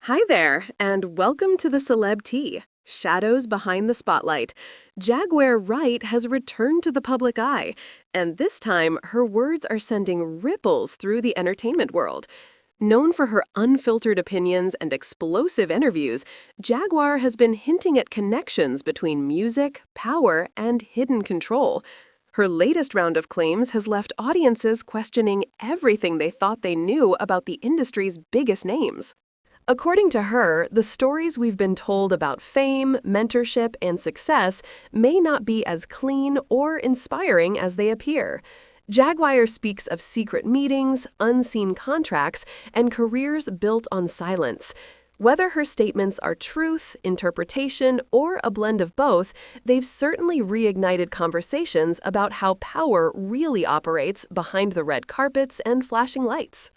Hi there, and welcome to the Celeb Tea, Shadows Behind the Spotlight. Jaguar Wright has returned to the public eye, and this time her words are sending ripples through the entertainment world. Known for her unfiltered opinions and explosive interviews, Jaguar has been hinting at connections between music, power, and hidden control. Her latest round of claims has left audiences questioning everything they thought they knew about the industry's biggest names. According to her, the stories we've been told about fame, mentorship, and success may not be as clean or inspiring as they appear. Jaguar speaks of secret meetings, unseen contracts, and careers built on silence. Whether her statements are truth, interpretation, or a blend of both, they've certainly reignited conversations about how power really operates behind the red carpets and flashing lights.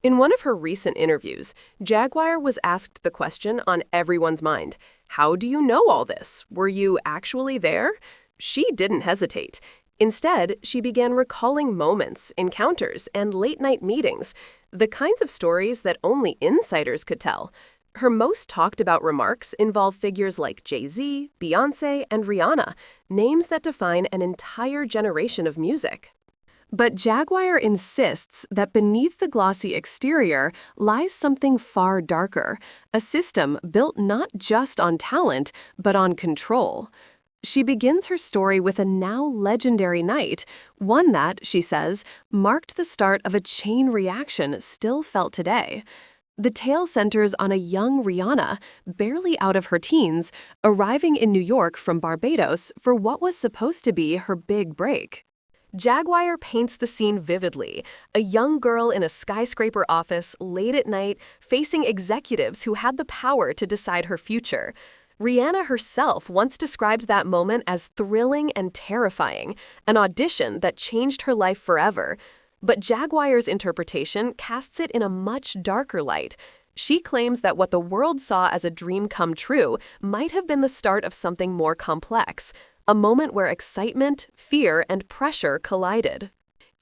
In one of her recent interviews, Jaguar was asked the question on everyone's mind, "How do you know all this? Were you actually there?" She didn't hesitate. Instead, she began recalling moments, encounters, and late-night meetings, the kinds of stories that only insiders could tell. Her most talked-about remarks involve figures like Jay-Z, Beyonce, and Rihanna, names that define an entire generation of music. But Jaguar insists that beneath the glossy exterior lies something far darker, a system built not just on talent, but on control. She begins her story with a now legendary night, one that, she says, marked the start of a chain reaction still felt today. The tale centers on a young Rihanna, barely out of her teens, arriving in New York from Barbados for what was supposed to be her big break. Jaguar paints the scene vividly, a young girl in a skyscraper office late at night facing executives who had the power to decide her future. Rihanna herself once described that moment as thrilling and terrifying, an audition that changed her life forever. But Jaguar's interpretation casts it in a much darker light. She claims that what the world saw as a dream come true might have been the start of something more complex, a moment where excitement, fear, and pressure collided.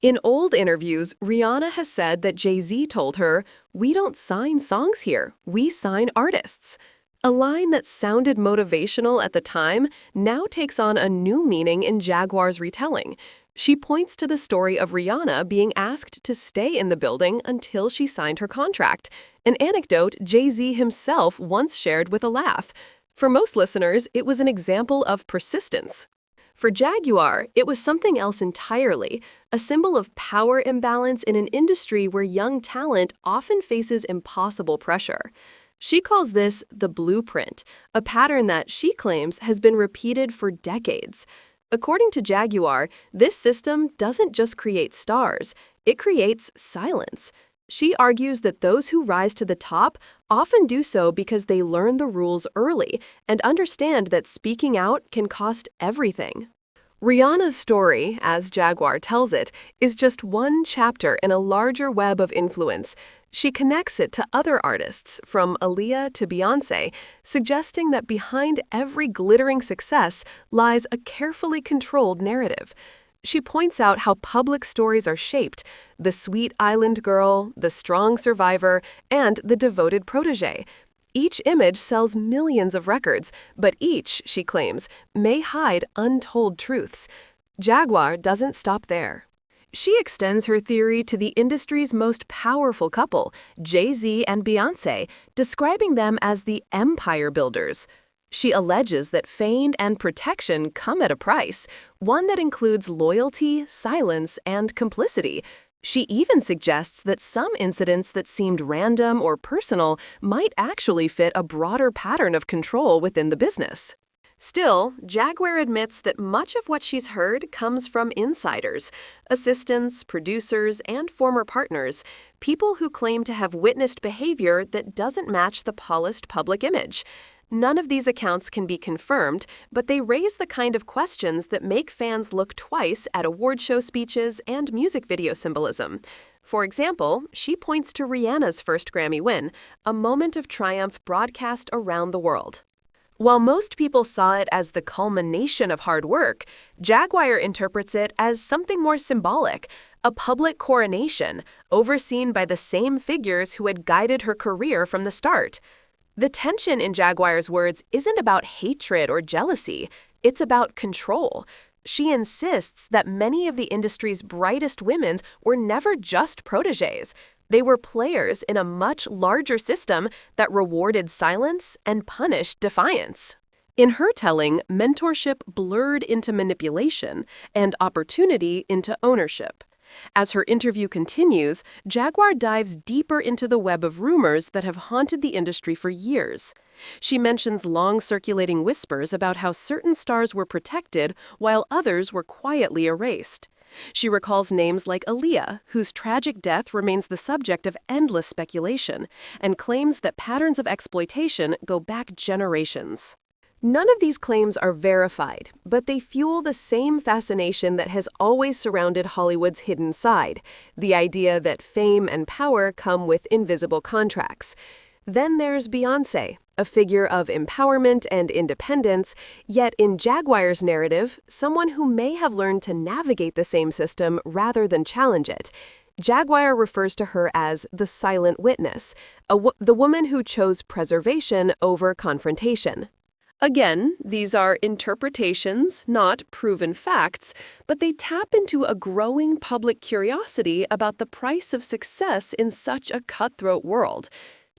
In old interviews, Rihanna has said that Jay-Z told her, "We don't sign songs here, we sign artists." A line that sounded motivational at the time now takes on a new meaning in Jaguar's retelling. She points to the story of Rihanna being asked to stay in the building until she signed her contract, an anecdote Jay-Z himself once shared with a laugh. For most listeners, it was an example of persistence. For Jaguar, it was something else entirely, a symbol of power imbalance in an industry where young talent often faces impossible pressure. She calls this the blueprint, a pattern that she claims has been repeated for decades. According to Jaguar, this system doesn't just create stars, it creates silence. She argues that those who rise to the top often do so because they learn the rules early and understand that speaking out can cost everything. Rihanna's story, as Jaguar tells it, is just one chapter in a larger web of influence. She connects it to other artists, from Aaliyah to Beyonce, suggesting that behind every glittering success lies a carefully controlled narrative. She points out how public stories are shaped: the sweet island girl, the strong survivor, and the devoted protege. Each image sells millions of records, but each, she claims, may hide untold truths. Jaguar doesn't stop there. She extends her theory to the industry's most powerful couple, Jay-Z and Beyonce, describing them as the empire builders. She alleges that fame and protection come at a price, one that includes loyalty, silence, and complicity. She even suggests that some incidents that seemed random or personal might actually fit a broader pattern of control within the business. Still, Jaguar admits that much of what she's heard comes from insiders, assistants, producers, and former partners, people who claim to have witnessed behavior that doesn't match the polished public image. None of these accounts can be confirmed, but they raise the kind of questions that make fans look twice at award show speeches and music video symbolism. For example, she points to Rihanna's first Grammy win, a moment of triumph broadcast around the world. While most people saw it as the culmination of hard work, Jaguar interprets it as something more symbolic, a public coronation, overseen by the same figures who had guided her career from the start. The tension in Jaguar's words isn't about hatred or jealousy, it's about control. She insists that many of the industry's brightest women were never just protégés. They were players in a much larger system that rewarded silence and punished defiance. In her telling, mentorship blurred into manipulation and opportunity into ownership. As her interview continues, Jaguar dives deeper into the web of rumors that have haunted the industry for years. She mentions long-circulating whispers about how certain stars were protected while others were quietly erased. She recalls names like Aaliyah, whose tragic death remains the subject of endless speculation, and claims that patterns of exploitation go back generations. None of these claims are verified, but they fuel the same fascination that has always surrounded Hollywood's hidden side, the idea that fame and power come with invisible contracts. Then there's Beyonce, a figure of empowerment and independence, yet in Jaguar's narrative, someone who may have learned to navigate the same system rather than challenge it. Jaguar refers to her as the silent witness, the woman who chose preservation over confrontation. Again, these are interpretations, not proven facts, but they tap into a growing public curiosity about the price of success in such a cutthroat world.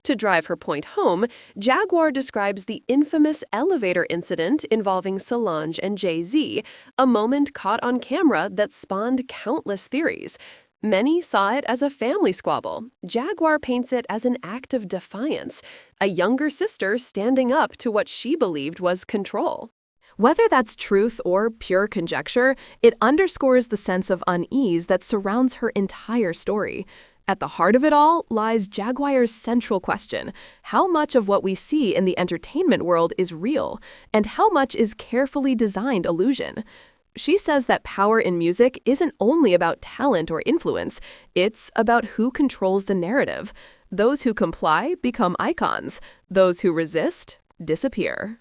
To drive her point home, Jaguar describes the infamous elevator incident involving Solange and Jay-Z, a moment caught on camera that spawned countless theories. Many saw it as a family squabble. Jaguar paints it as an act of defiance, a younger sister standing up to what she believed was control. Whether that's truth or pure conjecture, it underscores the sense of unease that surrounds her entire story. At the heart of it all lies Jaguar's central question: how much of what we see in the entertainment world is real, and how much is carefully designed illusion? She says that power in music isn't only about talent or influence, it's about who controls the narrative. Those who comply become icons. Those who resist disappear.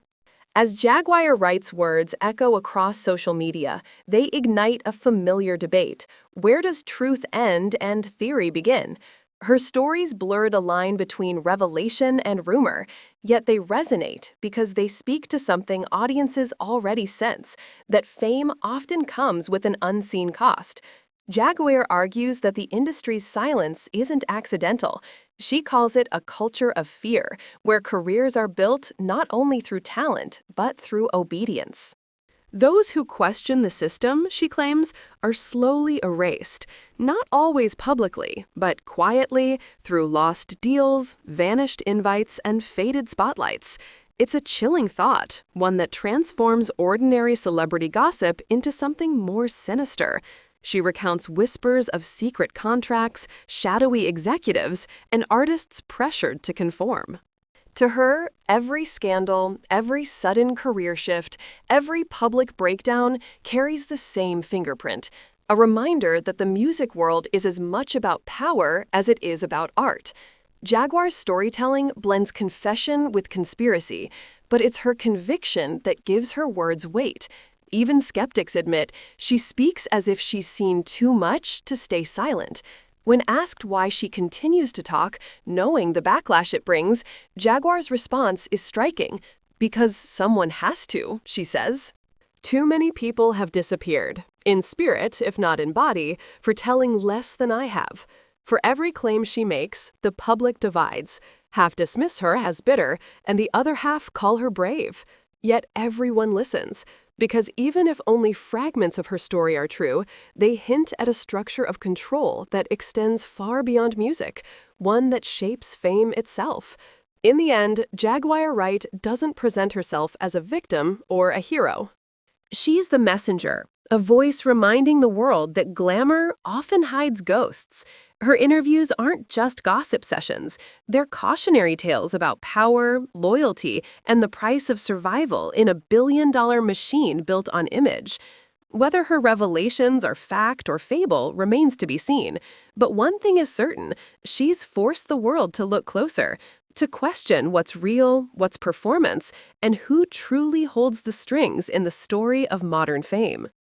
As Jaguar Wright's words echo across social media, they ignite a familiar debate. Where does truth end and theory begin? Her stories blurred a line between revelation and rumor, yet they resonate because they speak to something audiences already sense, that fame often comes with an unseen cost. Jaguar argues that the industry's silence isn't accidental. She calls it a culture of fear, where careers are built not only through talent, but through obedience. Those who question the system, she claims, are slowly erased, not always publicly, but quietly, through lost deals, vanished invites, and faded spotlights. It's a chilling thought, one that transforms ordinary celebrity gossip into something more sinister. She recounts whispers of secret contracts, shadowy executives, and artists pressured to conform. To her, every scandal, every sudden career shift, every public breakdown carries the same fingerprint, a reminder that the music world is as much about power as it is about art. Jaguar's storytelling blends confession with conspiracy, but it's her conviction that gives her words weight. Even skeptics admit she speaks as if she's seen too much to stay silent. When asked why she continues to talk, knowing the backlash it brings, Jaguar's response is striking. Because someone has to, she says. Too many people have disappeared, in spirit, if not in body, for telling less than I have. For every claim she makes, the public divides. Half dismiss her as bitter, and the other half call her brave. Yet everyone listens. Because even if only fragments of her story are true, they hint at a structure of control that extends far beyond music, one that shapes fame itself. In the end, Jaguar Wright doesn't present herself as a victim or a hero. She's the messenger, a voice reminding the world that glamour often hides ghosts. Her interviews aren't just gossip sessions. They're cautionary tales about power, loyalty, and the price of survival in a billion-dollar machine built on image. Whether her revelations are fact or fable remains to be seen. But one thing is certain, she's forced the world to look closer, to question what's real, what's performance, and who truly holds the strings in the story of modern fame.